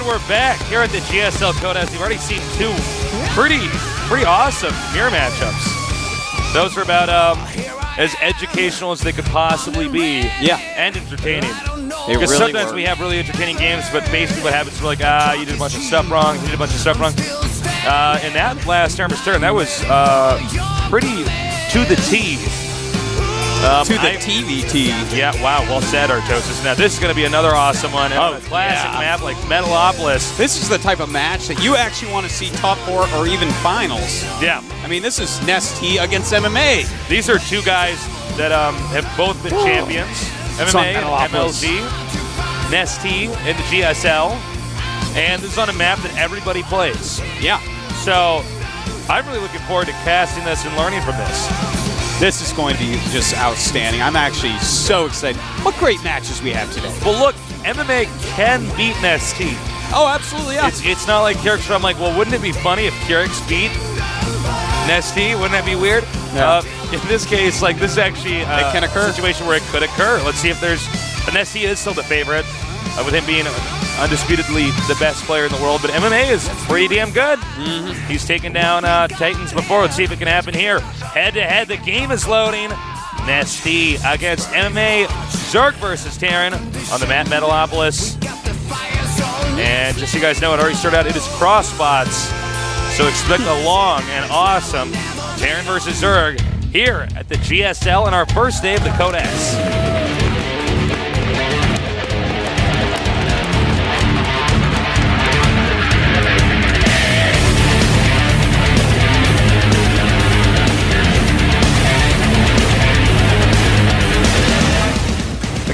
And we're back here at the GSL Codas. We've already seen two pretty awesome mirror matchups. Those are about as educational as they could possibly be. Yeah. And entertaining. They Because really sometimes were. we have really entertaining games, but basically what happens is we're like, you did a bunch of stuff wrong, you did a bunch of stuff wrong. In that last Terminus turn, that was pretty to the T. To the TVT. Yeah, wow, well said, Artosis. Now, this is going to be another awesome one. On a classic map like Metalopolis. This is the type of match that you actually want to see top 4 or even finals. Yeah. I mean, this is NesTea against MMA. These are two guys that have both been champions. MMA and MLG. NesTea and the GSL. And this is on a map that everybody plays. Yeah. So, I'm really looking forward to casting this and learning from this. This is going to be just outstanding. I'm actually so excited. What great matches we have today. Well, look, MMA can beat NesTea. Oh, absolutely, yeah. It's not like Kyrix, where I'm like, well, wouldn't it be funny if Kyrix beat NesTea? Wouldn't that be weird? Yeah. In this case, like, this is actually it can occur. A situation where it could occur. Let's see if there's... NesTea is still the favorite, with him being undisputedly the best player in the world, but MMA is pretty damn good. Mm-hmm. He's taken down Titans before. Let's see if it can happen here. Head-to-head, the game is loading. NesTea against MMA. Zerg versus Terran on the map Metalopolis. And just so you guys know, it already started out. It is cross spots, so expect a long and awesome Terran versus Zerg here at the GSL on our first day of the Codex.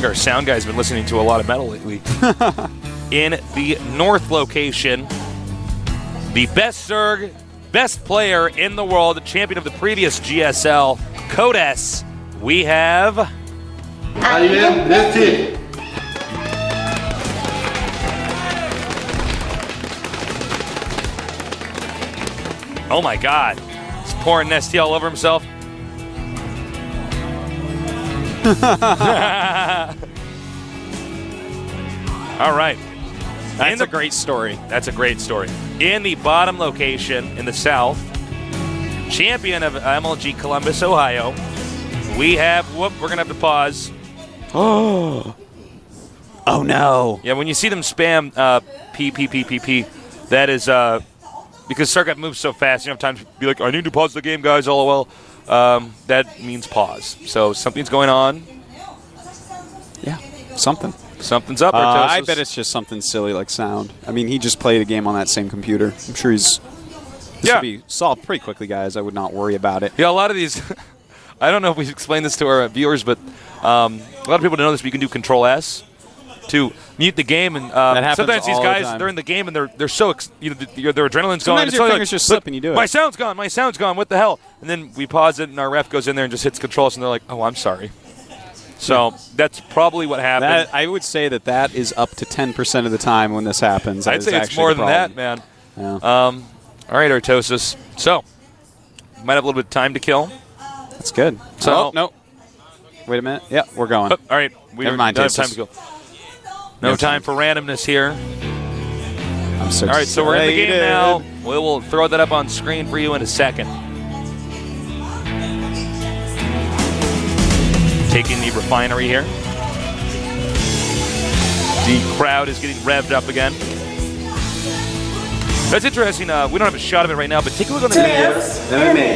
Our sound guy's been listening to a lot of metal lately. In the North location, the best Zerg, best player in the world, the champion of the previous GSL, Codes, we have... I am NesTea. Oh my God. He's pouring NesTea all over himself. All right. That's a great story. That's a great story. In the bottom location in the south, champion of MLG Columbus, Ohio, we have, we're going to have to pause. Oh no. Yeah, when you see them spam P, that is because Starcraft moves so fast, you don't have time to be like, I need to pause the game, guys, LOL. That means pause. So something's going on. Yeah, something. Something's up, I bet it's just something silly like sound. I mean, he just played a game on that same computer. I'm sure this will be solved pretty quickly, guys. I would not worry about it. Yeah, a lot of these, I don't know if we've explained this to our viewers, but a lot of people don't know this, but you can do Control-S to mute the game. And sometimes these guys, they're in the game and they're so, their adrenaline's gone. Sometimes your fingers just slip and you do it. My sound's gone, what the hell? And then we pause it and our ref goes in there and just hits Control-S and they're like, oh, I'm sorry. So that's probably what happened. I would say that is up to 10% of the time when this happens. I'd say it's more than that, man. Yeah. All right, Artosis. So, might have a little bit of time to kill. That's good. So, no. Wait a minute. Yeah, we're going. All right. We Never mind. don't have time to go. No time for randomness here. I'm so All right, so we're in the game now. We will throw that up on screen for you in a second. Taking the refinery here. The crowd is getting revved up again. That's interesting. We don't have a shot of it right now, but take a look on the video.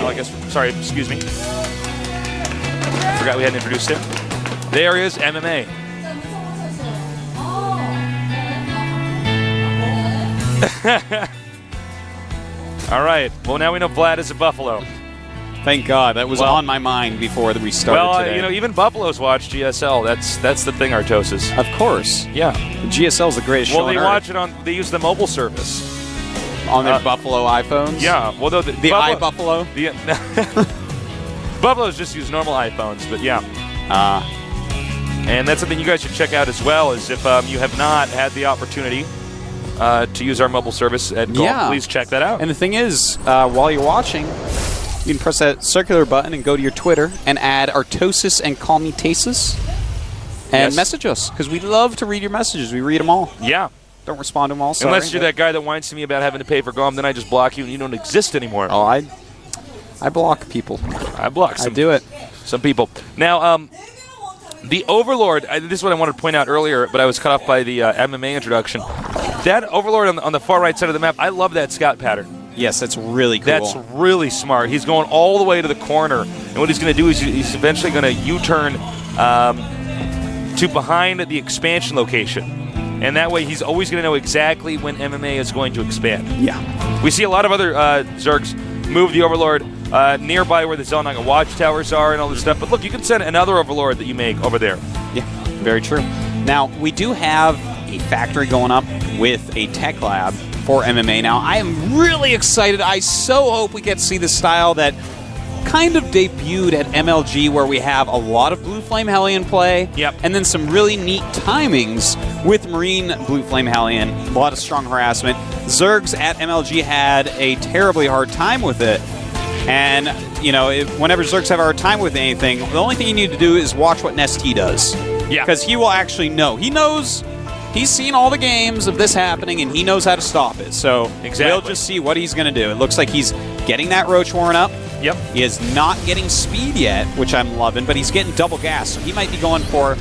Oh, I guess. Sorry, excuse me. Forgot we hadn't introduced him. There is MMA. All right. Well, now we know Vlad is a Buffalo. Thank God. That was on my mind before we started today. You know, even Buffaloes watch GSL. That's the thing, Artosis. Of course. Yeah. GSL is the greatest show on Well, they Earth. watch it on. They use the mobile service on their Buffalo iPhones. Yeah. Well, the iBuffalo. Buffaloes just use normal iPhones, but yeah. And that's something you guys should check out as well. Is if you have not had the opportunity to use our mobile service at Golf, please check that out. And the thing is, while you're watching, you can press that circular button and go to your Twitter and add Artosis and Call Me Tasis and message us, because we love to read your messages. We read them all. Yeah. don't respond to them all. Sorry, Unless you're that guy that whines to me about having to pay for GOM, then I just block you and you don't exist anymore. Oh, I block people. I block some. I do it. Some people. Now, the Overlord, this is what I wanted to point out earlier, but I was cut off by the MMA introduction. That Overlord on the far right side of the map, I love that scout pattern. Yes, that's really cool. That's really smart. He's going all the way to the corner, and what he's going to do is he's eventually going to U-turn to behind the expansion location. And that way he's always going to know exactly when MMA is going to expand. Yeah. We see a lot of other Zergs move the Overlord nearby where the Zelnaga watchtowers are and all this stuff. But look, you can send another Overlord that you make over there. Yeah, very true. Now, we do have a factory going up with a tech lab for MMA. Now, I am really excited. I so hope we get to see the style that kind of debuted at MLG, where we have a lot of Blue Flame Hellion play, and then some really neat timings with Marine Blue Flame Hellion, a lot of strong harassment. Zergs at MLG had a terribly hard time with it, and, you know, whenever Zergs have a hard time with anything, the only thing you need to do is watch what NesTea does. Yeah. Because he will actually know. He knows, he's seen all the games of this happening, and he knows how to stop it. So we'll just see what he's going to do. It looks like he's getting that Roach Warren up. Yep. He is not getting speed yet, which I'm loving, but he's getting double gas. So he might be going for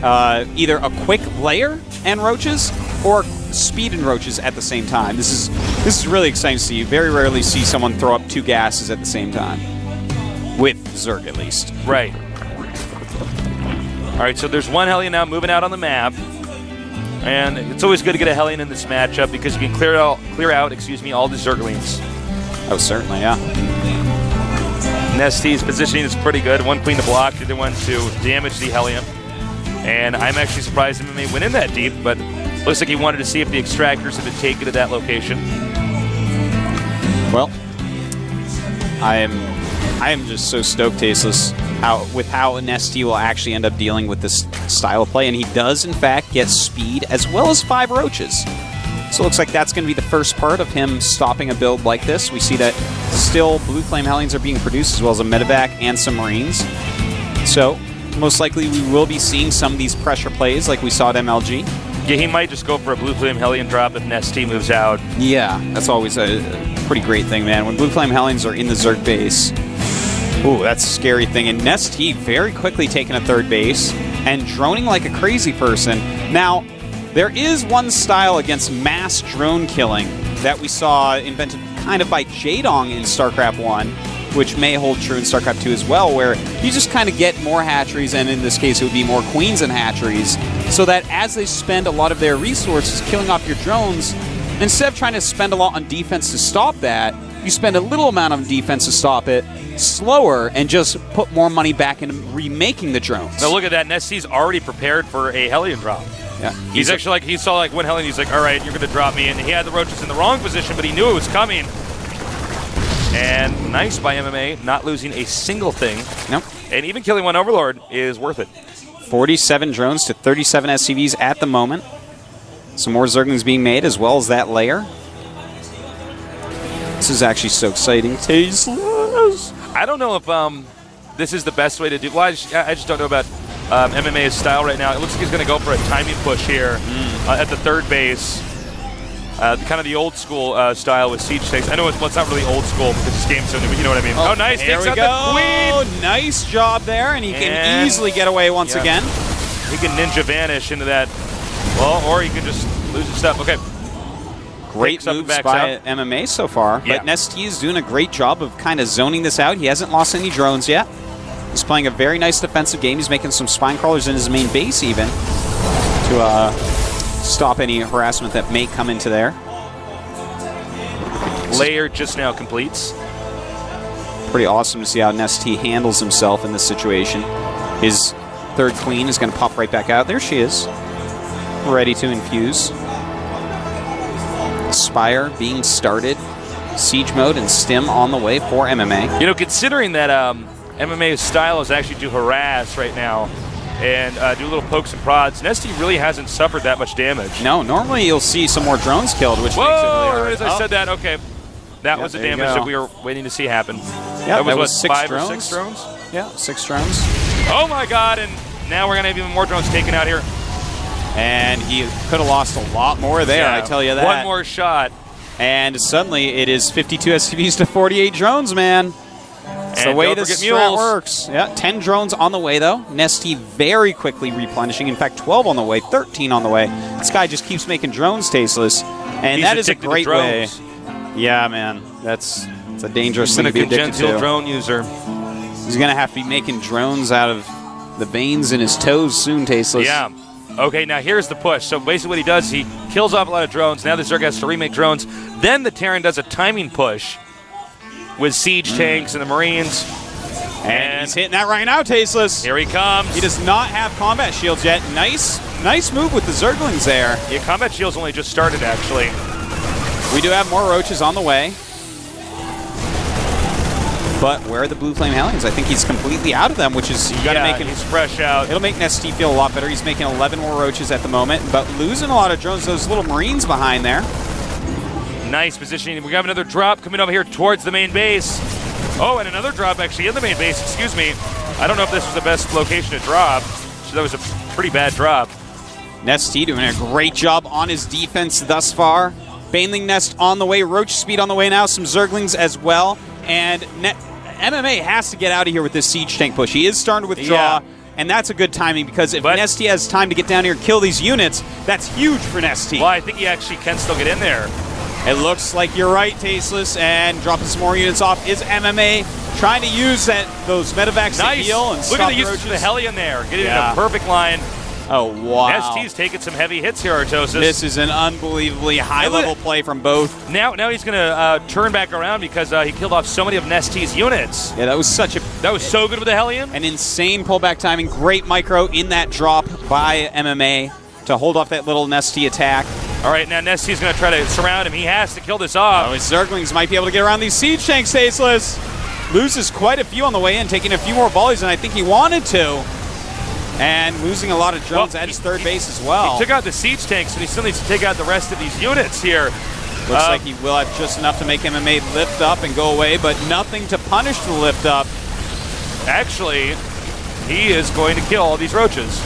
either a quick layer and roaches or speed and roaches at the same time. This is really exciting to see. You very rarely see someone throw up two gases at the same time. With Zerg, at least. Right. All right, so there's one Hellion now moving out on the map. And it's always good to get a Hellion in this matchup because you can clear out all the Zerglings. Oh, certainly, yeah. NesTea's positioning is pretty good. One queen to block, the other one to damage the Hellion. And I'm actually surprised MMA went in that deep, but looks like he wanted to see if the extractors have been taken to that location. Well, I am just so stoked, Tasteless, with how NesTea will actually end up dealing with this style of play, and he does, in fact, get speed as well as 5 roaches. So it looks like that's going to be the first part of him stopping a build like this. We see that still Blue Flame Hellions are being produced, as well as a Medevac and some Marines. So most likely we will be seeing some of these pressure plays like we saw at MLG. Yeah, he might just go for a Blue Flame Hellion drop if NesTea moves out. Yeah, that's always a pretty great thing, man. When Blue Flame Hellions are in the Zerg base, ooh, that's a scary thing. And NesTea very quickly taking a third base and droning like a crazy person. Now, there is one style against mass drone killing that we saw invented kind of by Jadong in StarCraft 1, which may hold true in StarCraft 2 as well, where you just kind of get more hatcheries, and in this case it would be more queens and hatcheries, so that as they spend a lot of their resources killing off your drones, instead of trying to spend a lot on defense to stop that, you spend a little amount on defense to stop it, slower, and just put more money back into remaking the drones. Now look at that, NesTea's already prepared for a Hellion drop. Yeah, he's actually like, he saw like one Hellion, he's like, all right, you're going to drop me, and he had the roaches in the wrong position, but he knew it was coming. And nice by MMA, not losing a single thing. Nope. And even killing one Overlord is worth it. 47 drones to 37 SCVs at the moment. Some more Zerglings being made, as well as that layer. This is actually so exciting. Tasteless. I don't know if this is the best way to do. Well, I just don't know about MMA's style right now. It looks like he's going to go for a timing push here at the third base. Kind of the old school style with siege tanks. I know it's not really old school because this game's so new, but you know what I mean. Oh, nice. There Takes we out go. the queen. Nice job there, and he can easily get away once again. He can ninja vanish into that. Well, or he can just lose his stuff. Okay. Great moves by MMA so far, but NesTea is doing a great job of kind of zoning this out. He hasn't lost any drones yet. He's playing a very nice defensive game. He's making some spine crawlers in his main base even to stop any harassment that may come into there. Layer just now completes. Pretty awesome to see how NesTea handles himself in this situation. His third queen is going to pop right back out. There she is, ready to infuse. Spire being started. Siege mode and stim on the way for MMA. You know, considering that MMA's style is actually to harass right now and do little pokes and prods, NesTea really hasn't suffered that much damage. No, normally you'll see some more drones killed, which makes it really hard. As I said that, okay. That was the damage that we were waiting to see happen. Yeah, that was, what, 6 5 drones? or 6 drones? Yeah, 6 drones. Oh my god, and now we're going to have even more drones taken out here. And he could have lost a lot more there, Yeah, I tell you that. One more shot. And suddenly it is 52 SCVs to 48 drones, man. It's the And way don't this forget strat mules. works. Yeah, 10 drones on the way, though. NesTea very quickly replenishing. In fact, 12 on the way, 13 on the way. This guy just keeps making drones tasteless. And He's that is a addicted to great way. drones. Yeah, man. It's a dangerous He's thing been to a be addicted congenital to. drone user. He's going to have to be making drones out of the veins in his toes soon, tasteless. Yeah. Okay, now here's the push. So basically what he does, he kills off a lot of drones. Now the Zerg has to remake drones. Then the Terran does a timing push with siege tanks and the Marines. And he's hitting that right now, tasteless. Here he comes. He does not have combat shields yet. Nice move with the Zerglings there. Yeah, combat shield's only just started, actually. We do have more roaches on the way. But where are the Blue Flame Hellions? I think he's completely out of them, which is, you got to make him. He's fresh out. It'll make NesTea feel a lot better. He's making 11 more roaches at the moment, but losing a lot of drones. Those little Marines behind there. Nice positioning. We have another drop coming over here towards the main base. Oh, and another drop actually in the main base. Excuse me. I don't know if this was the best location to drop. So that was a pretty bad drop. NesTea doing a great job on his defense thus far. Baneling Nest on the way. Roach Speed on the way now. Some Zerglings as well. And MMA has to get out of here with this siege tank push. He is starting to withdraw, and that's a good timing because if NesTea has time to get down here and kill these units, that's huge for NesTea. Well, I think he actually can still get in there. It looks like you're right, Tasteless, and dropping some more units off is MMA, trying to use those medevacs to heal and Look stop at the the use roaches. of the Hellion there. Getting in a perfect line. Oh, wow. NesTea's taking some heavy hits here, Artosis. This is an unbelievably high-level play from both. Now he's going to turn back around because he killed off so many of NesTea's units. Yeah, that was so good with the Hellion. An insane pullback timing. Great micro in that drop by MMA to hold off that little NesTea attack. All right, now NesTea's going to try to surround him. He has to kill this off. Oh, his Zerglings might be able to get around these siege tanks, Tasteless. Loses quite a few on the way in, taking a few more volleys than I think he wanted to. And losing a lot of drones at his third base as well. He took out the siege tanks, but he still needs to take out the rest of these units here. Looks like he will have just enough to make MMA lift up and go away, but nothing to punish the lift up. Actually, he is going to kill all these roaches.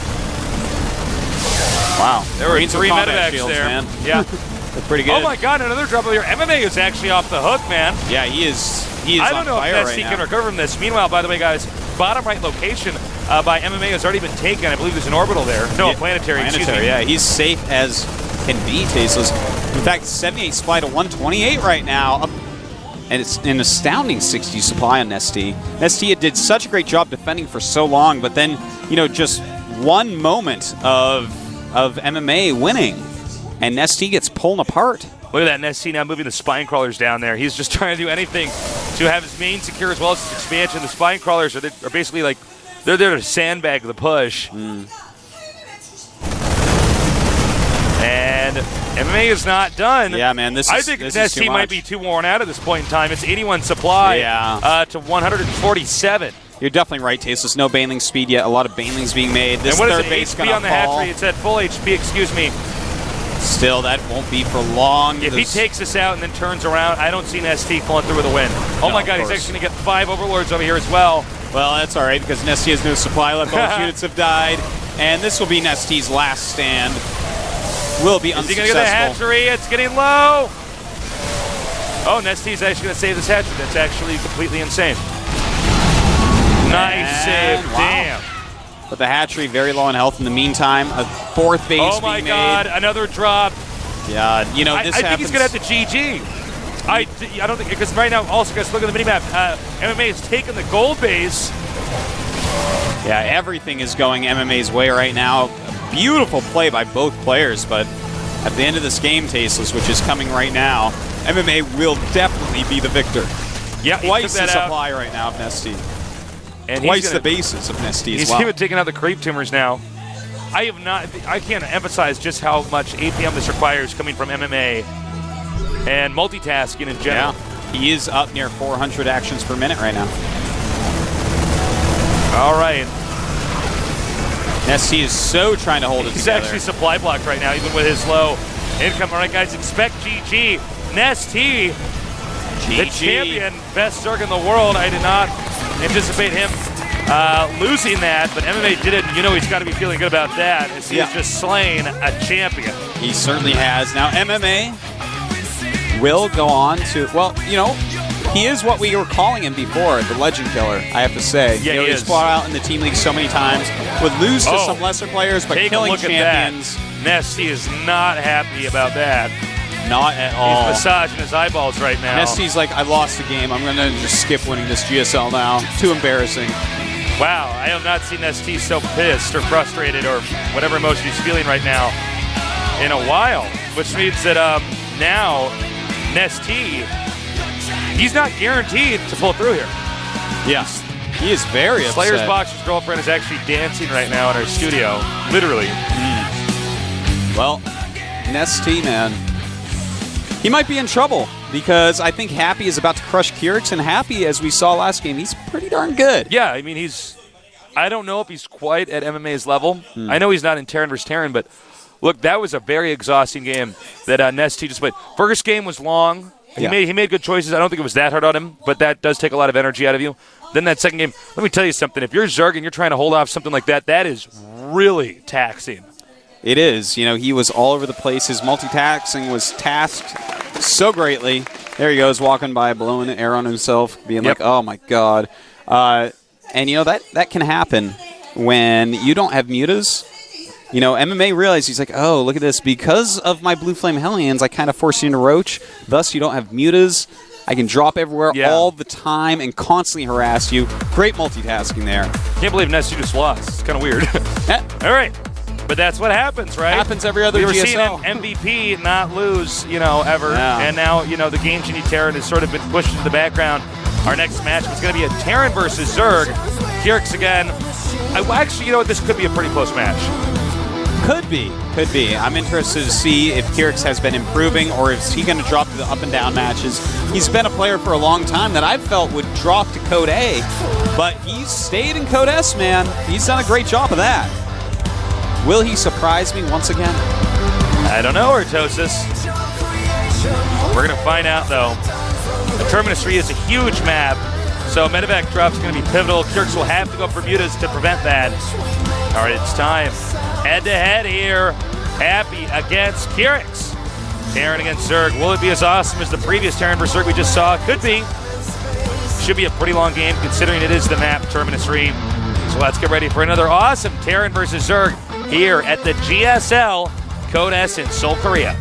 Wow. There were 3 medevacs shields, there. Man. Yeah. They're pretty good. Oh my god, another drop over here. MMA is actually off the hook, man. Yeah, he is I don't on know fire if right NesTea now. can recover from this. Meanwhile, by the way, guys, bottom right location by MMA has already been taken. I believe there's an orbital there. No, a planetary, excuse me. Yeah, he's safe as can be, Tasteless. In fact, 78 supply to 128 right now. And it's an astounding 60 supply on NesTea. NesTea did such a great job defending for so long, but then, just one moment of MMA winning, and NesTea gets pulled apart. Look at that, NesTea now moving the spine crawlers down there. He's just trying to do anything to have his main secure as well as his expansion. The spine crawlers are basically like, they're there to sandbag the push. And MMA is not done. Yeah, man, I think NesTea might be too worn out at this point in time. It's 81 supply to 147. You're definitely right, Tasteless. No Baneling speed yet. A lot of Banelings being made. This and what third is base it, going HP to on the fall. hatchery? It's at full HP, excuse me. Still, that won't be for long. If he takes this out and then turns around, I don't see NesTea pulling through with a win. Oh my god, he's actually going to get 5 Overlords over here as well. Well, that's all right because NesTea has no supply left. All his units have died. And this will be NesTea's last stand. Will be unsuccessful. Is he going to get the hatchery? It's getting low. Oh, NesTea's actually going to save this hatchery. That's actually completely insane. Nice save. Wow. Damn. But the hatchery very low in health in the meantime. A 4th base Oh my being god, made. another drop. Yeah, this I happens. think he's going to have to GG. I don't think, because right now, also, guys, look at the minimap. MMA has taken the gold base. Yeah, everything is going MMA's way right now. A beautiful play by both players, but at the end of this game, Tasteless, which is coming right now, MMA will definitely be the victor. Yeah, Twice the supply right now of NesTea. And Twice the bases of NesTea as He's well. even taking out the creep tumors now. I can't emphasize just how much APM this requires coming from MMA and multitasking in general. Yeah, he is up near 400 actions per minute right now. All right. NesTea is so trying to hold it He's together. actually supply blocked right now, even with his low income. All right, guys, expect GG. NesTea, the champion, best Zerg in the world. I did not anticipate him losing that, but MMA did it, and you know he's got to be feeling good about that, as he's just slain a champion. He certainly has. Now, MMA will go on to, well, you know, he is what we were calling him before, the legend killer, I have to say. Yeah, you know, he he's is. fought out in the team league so many times, would lose to some lesser players, but Take killing a look champions. At that. NesTea is not happy about that. Not at all. He's massaging his eyeballs right now. NesTea's like, I lost the game. I'm going to just skip winning this GSL now. Too embarrassing. Wow, I have not seen NesTea so pissed or frustrated or whatever emotion he's feeling right now in a while, which means that now NesTea, he's not guaranteed to pull through here. Yes. He is very upset. Slayer's Boxer's girlfriend is actually dancing right now in her studio, literally. Well, NesTea, man, he might be in trouble because I think Happy is about to crush Kyrix, and Happy, as we saw last game, he's pretty darn good. Yeah, I mean, I don't know if he's quite at MMA's level. I know he's not in Terran vs. Terran, but look, that was a very exhausting game that NesTea just played. First game was long. He made good choices. I don't think it was that hard on him, but that does take a lot of energy out of you. Then that second game, let me tell you something. If you're Zerg and you're trying to hold off something like that, that is really taxing. It is. You know, he was all over the place. His multitasking was tasked so greatly. There he goes, walking by, blowing an air on himself, being like, oh, my God. And, you know, that can happen when you don't have mutas. You know, MMA realized, he's like, oh, look at this. Because of my Blue Flame Hellions, I kind of forced you into Roach. Thus, you don't have mutas. I can drop everywhere all the time and constantly harass you. Great multitasking there. Can't believe NesTea just lost. It's kind of weird. All right. But that's what happens, right? Happens every other GSL. We were GSL. seeing MVP not lose, you know, ever. Yeah. And now, you know, the game Genie Terran has sort of been pushed into the background. Our next match is going to be a Terran versus Zerg. Kyrix again. Actually, you know what? This could be a pretty close match. Could be. Could be. I'm interested to see if Kyrix has been improving or is he going to drop to the up and down matches. He's been a player for a long time that I felt would drop to Code A, but he's stayed in Code S, man. He's done a great job of that. Will he surprise me once again? I don't know, Artosis. We're going to find out, though. The Terminus 3 is a huge map, so medevac drop's going to be pivotal. Kyrix will have to go for mutas to prevent that. All right, it's time. Head-to-head here. Happy against Kyrix. Terran against Zerg. Will it be as awesome as the previous Terran vs. Zerg we just saw? Could be. Should be a pretty long game considering it is the map Terminus 3. So let's get ready for another awesome Terran vs. Zerg here at the GSL Code S in Seoul, Korea.